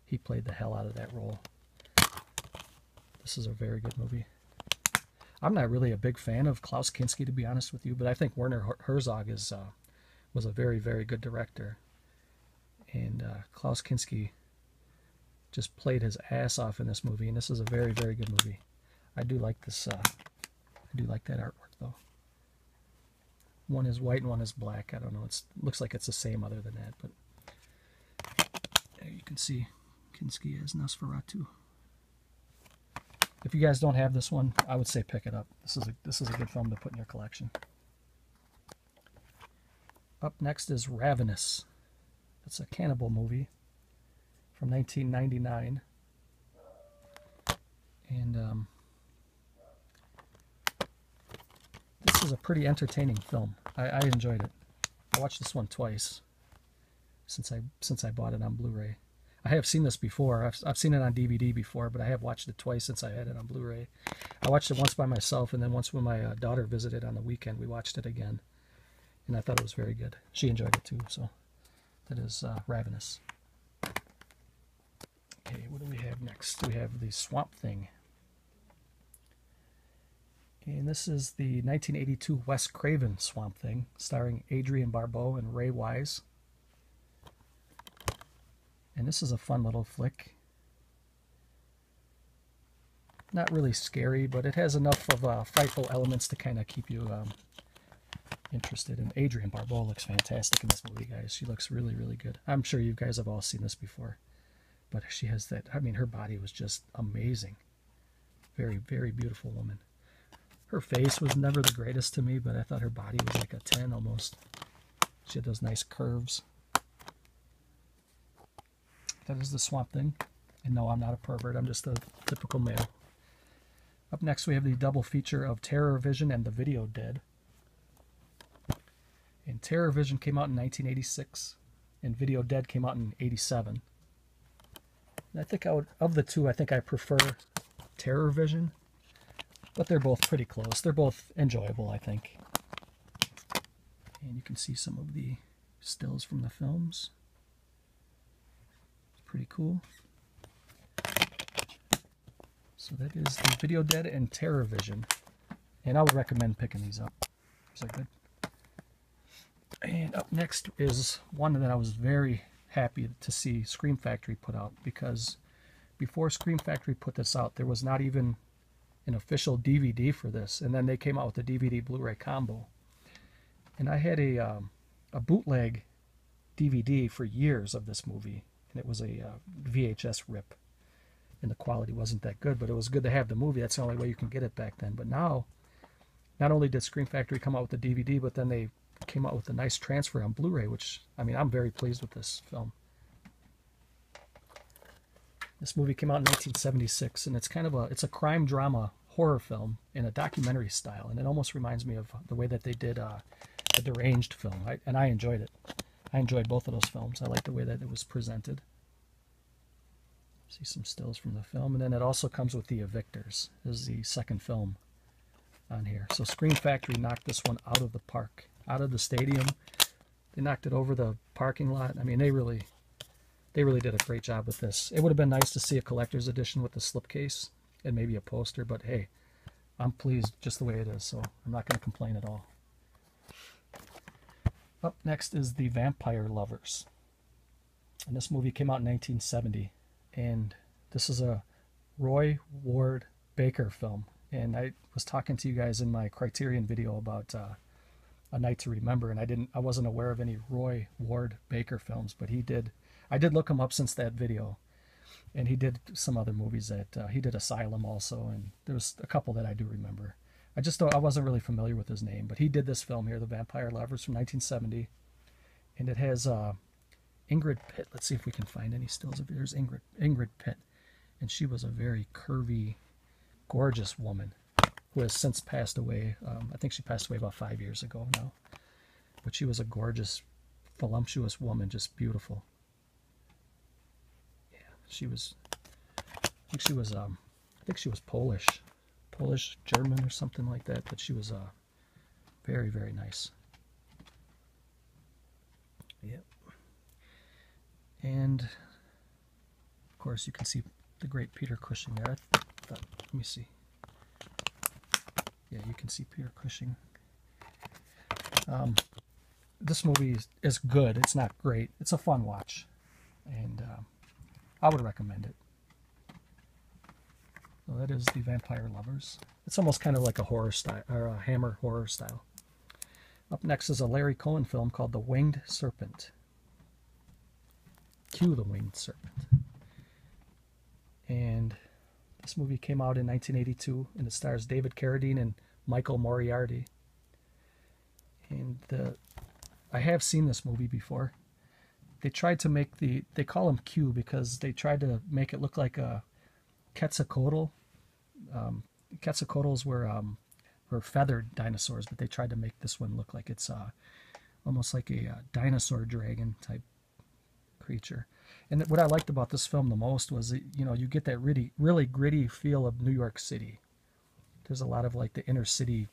he played the hell out of that role. This is a very good movie. I'm not really a big fan of Klaus Kinski, to be honest with you, but I think Werner Herzog was a very, very good director. And Klaus Kinski just played his ass off in this movie, and this is a very, very good movie. I do like this. I do like that artwork, though. One is white and one is black. I don't know. It looks like it's the same other than that, but there you can see Kinski as Nosferatu. If you guys don't have this one, I would say pick it up. This is a good film to put in your collection. Up next is Ravenous. It's a cannibal movie from 1999. And this is a pretty entertaining film. I enjoyed it. I watched this one twice since I bought it on Blu-ray. I have seen this before. I've seen it on DVD before, but I have watched it twice since I had it on Blu-ray. I watched it once by myself, and then once when my daughter visited on the weekend, we watched it again. And I thought it was very good. She enjoyed it too, so that is Ravenous. Okay, what do we have next? We have the Swamp Thing. And this is the 1982 Wes Craven Swamp Thing, starring Adrienne Barbeau and Ray Wise. And this is a fun little flick. Not really scary, but it has enough of frightful elements to kind of keep you interested. And Adrienne Barbeau looks fantastic in this movie, guys. She looks really, really good. I'm sure you guys have all seen this before. But she has that, I mean, her body was just amazing. Very, very beautiful woman. Her face was never the greatest to me, but I thought her body was like a 10 almost. She had those nice curves. That is the Swamp Thing. And no, I'm not a pervert. I'm just a typical male. Up next, we have the double feature of Terror Vision and The Video Dead. And Terror Vision came out in 1986, and Video Dead came out in 87. And I think of the two, I think I prefer Terror Vision, but they're both pretty close. They're both enjoyable, I think. And you can see some of the stills from the films. Pretty cool. So that is the Video Dead and Terror Vision, and I would recommend picking these up. These are good. And up next is one that I was very happy to see Scream Factory put out, because before Scream Factory put this out, there was not even an official DVD for this, and then they came out with the DVD Blu-ray combo. And I had a bootleg DVD for years of this movie. And it was a VHS rip, and the quality wasn't that good, but it was good to have the movie. That's the only way you can get it back then. But now, not only did Scream Factory come out with the DVD, but then they came out with a nice transfer on Blu-ray, which, I mean, I'm very pleased with this film. This movie came out in 1976, and it's kind of it's a crime drama horror film in a documentary style, and it almost reminds me of the way that they did the Deranged film, and I enjoyed it. I enjoyed both of those films. I like the way that it was presented. See some stills from the film. And then it also comes with The Evictors. This is the second film on here. So Scream Factory knocked this one out of the park, out of the stadium. They knocked it over the parking lot. I mean, they really did a great job with this. It would have been nice to see a collector's edition with the slipcase and maybe a poster, but hey, I'm pleased just the way it is, so I'm not going to complain at all. Up next is The Vampire Lovers. And this movie came out in 1970. And this is a Roy Ward Baker film. And I was talking to you guys in my Criterion video about A Night to Remember, and I wasn't aware of any Roy Ward Baker films, but he did. I did look him up since that video. And he did some other movies that he did Asylum also, and there was a couple that I do remember. I wasn't really familiar with his name, but he did this film here, The Vampire Lovers from 1970. And it has Ingrid Pitt. Let's see if we can find any stills of it. There's Ingrid Pitt. And she was a very curvy, gorgeous woman who has since passed away. I think she passed away about 5 years ago now. But she was a gorgeous, voluptuous woman, just beautiful. Yeah, she was, I think she was Polish, German or something like that, but she was very, very nice. Yep. And of course you can see the great Peter Cushing there. Let me see. Yeah, you can see Peter Cushing. This movie is good. It's not great. It's a fun watch, and I would recommend it. So that is The Vampire Lovers. It's almost kind of like a horror style, or a Hammer horror style. Up next is a Larry Cohen film called The Winged Serpent. Cue the Winged Serpent. And this movie came out in 1982, and it stars David Carradine and Michael Moriarty. And I have seen this movie before. They tried to make they call him Q because they tried to make it look like a Quetzalcoatl. Quetzalcoatl's were feathered dinosaurs, but they tried to make this one look like it's almost like a dinosaur dragon type creature. And what I liked about this film the most was that, you get that really gritty feel of New York City. There's a lot of like the inner city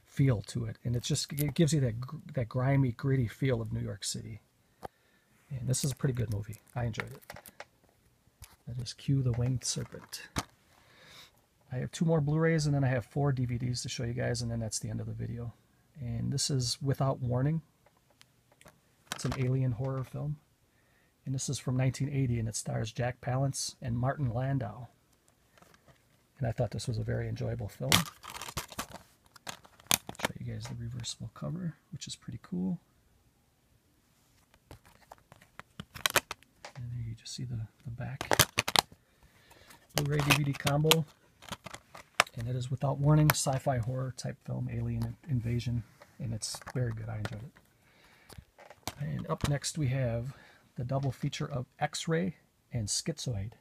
feel to it, and it gives you that grimy, gritty feel of New York City. And this is a pretty good movie. I enjoyed it. That is Cue the Winged Serpent. I have 2 more Blu-rays, and then I have 4 DVDs to show you guys, and then that's the end of the video. And this is Without Warning. It's an alien horror film. And this is from 1980, and it stars Jack Palance and Martin Landau. And I thought this was a very enjoyable film. Show you guys the reversible cover, which is pretty cool. And there you just see the back. Blu-ray DVD combo. And it is Without Warning, sci-fi horror type film, alien invasion. And it's very good. I enjoyed it. And up next we have the double feature of X-Ray and Schizoid.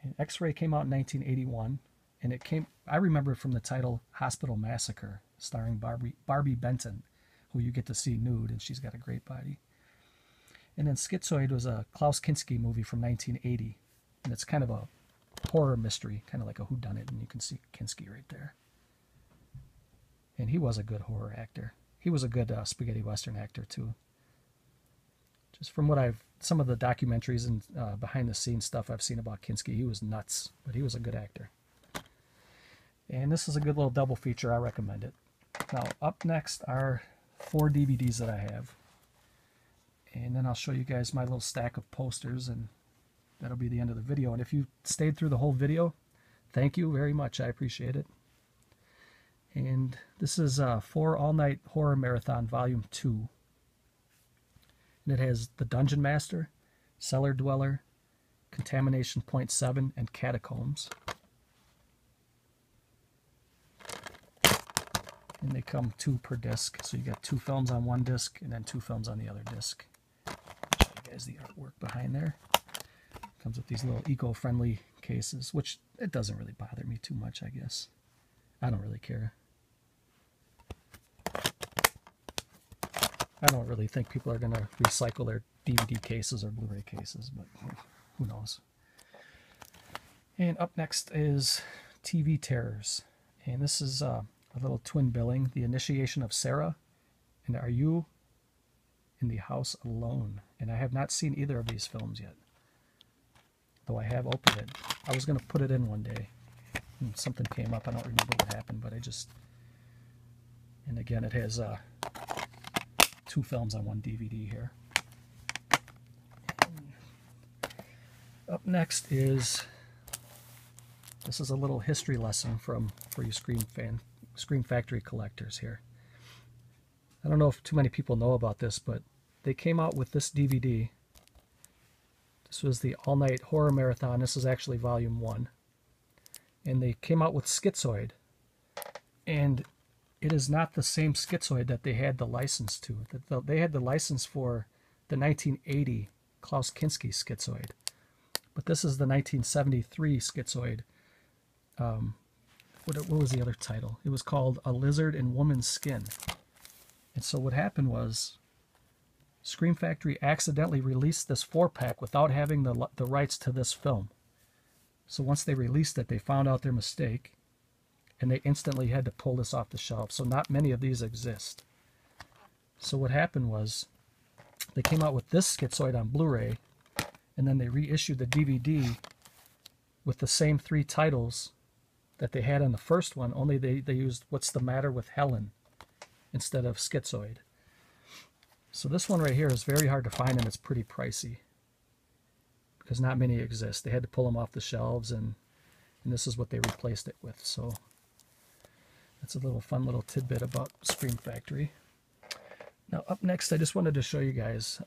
And X-Ray came out in 1981, and I remember it from the title Hospital Massacre, starring Barbie Benton, who you get to see nude, and she's got a great body. And then Schizoid was a Klaus Kinski movie from 1980, and it's kind of a horror mystery, kind of like a whodunit, and you can see Kinski right there. And he was a good horror actor. He was a good spaghetti western actor too. Just from what some of the documentaries and behind the scenes stuff I've seen about Kinski, he was nuts, but he was a good actor. And this is a good little double feature. I recommend it. Now, up next are 4 DVDs that I have. And then I'll show you guys my little stack of posters, and that'll be the end of the video. And if you stayed through the whole video, thank you very much. I appreciate it. And this is 4 All-Night Horror Marathon Volume 2. And it has The Dungeon Master, Cellar Dweller, Contamination Point 7, and Catacombs. And they come 2 per disc, so you got 2 films on one disc and then 2 films on the other disc. I'll show you guys the artwork behind there. Comes with these little eco-friendly cases, which it doesn't really bother me too much, I guess. I don't really care. I don't really think people are going to recycle their DVD cases or Blu-ray cases, but who knows. And up next is TV Terrors. And this is a little twin billing, The Initiation of Sarah, and Are You in the House Alone? And I have not seen either of these films yet, though I have opened it. I was going to put it in one day, and something came up. I don't remember what happened, but and again, it has 2 films on one DVD here. And up next is, this is a little history lesson for you Scream Factory collectors here. I don't know if too many people know about this, but they came out with this DVD. This was the All-Night Horror Marathon. This is actually Volume 1. and they came out with Schizoid, and it is not the same Schizoid that they had the license to. They had the license for the 1980 Klaus Kinski Schizoid, but this is the 1973 Schizoid. What was the other title? It was called A Lizard in Woman's Skin. And so what happened was Scream Factory accidentally released this 4-pack without having the rights to this film. So once they released it, they found out their mistake, and they instantly had to pull this off the shelf. So not many of these exist. So what happened was they came out with this Schizoid on Blu-ray, and then they reissued the DVD with the same 3 titles that they had on the first one, only they used What's the Matter with Helen instead of Schizoid. So this one right here is very hard to find, and it's pretty pricey because not many exist. They had to pull them off the shelves, and this is what they replaced it with. So that's a little fun little tidbit about Scream Factory. Now up next, I just wanted to show you guys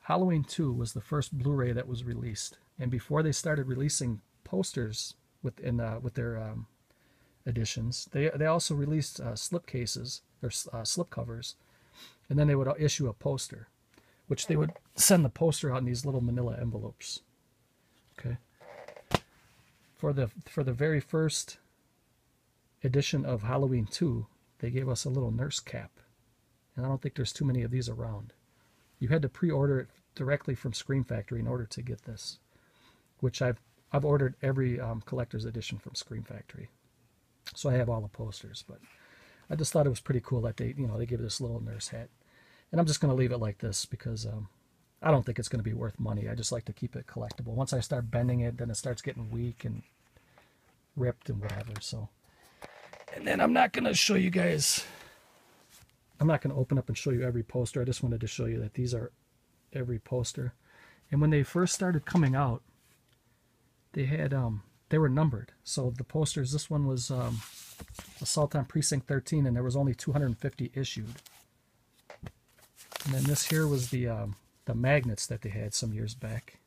Halloween 2 was the first Blu-ray that was released, and before they started releasing posters with their editions, they also released slip cases or slip covers, and then they would issue a poster, which they would send the poster out in these little manila envelopes. Okay. For the very first edition of Halloween 2, they gave us a little nurse cap, and I don't think there's too many of these around. You had to pre-order it directly from Scream Factory in order to get this, which I've ordered every collector's edition from Scream Factory, so I have all the posters. But I just thought it was pretty cool that they give this little nurse hat, and I'm just going to leave it like this because I don't think it's going to be worth money. I just like to keep it collectible. Once I start bending it, then it starts getting weak and ripped and whatever. So, and then I'm not going to show you guys. I'm not going to open up and show you every poster. I just wanted to show you that these are every poster. And when they first started coming out, they had they were numbered. So the posters, this one was Assault on Precinct 13, and there was only 250 issued. And then this here was the magnets that they had some years back.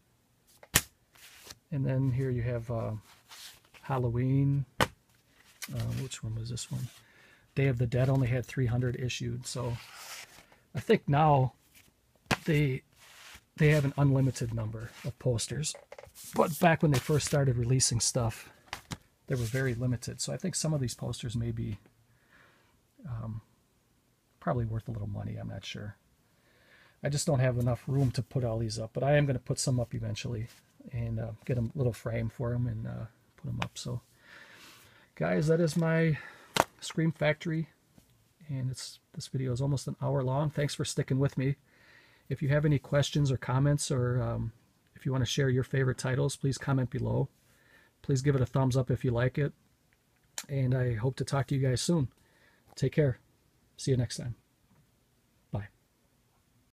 And then here you have Halloween. Which one was this one? Day of the Dead only had 300 issued. So I think now they have an unlimited number of posters. But back when they first started releasing stuff, they were very limited. So I think some of these posters may be probably worth a little money. I'm not sure. I just don't have enough room to put all these up. But I am going to put some up eventually and get a little frame for them and put them up. So, guys, that is my Scream Factory. And this video is almost an hour long. Thanks for sticking with me. If you have any questions or comments, or if you want to share your favorite titles, please comment below. Please give it a thumbs up if you like it. And I hope to talk to you guys soon. Take care. See you next time.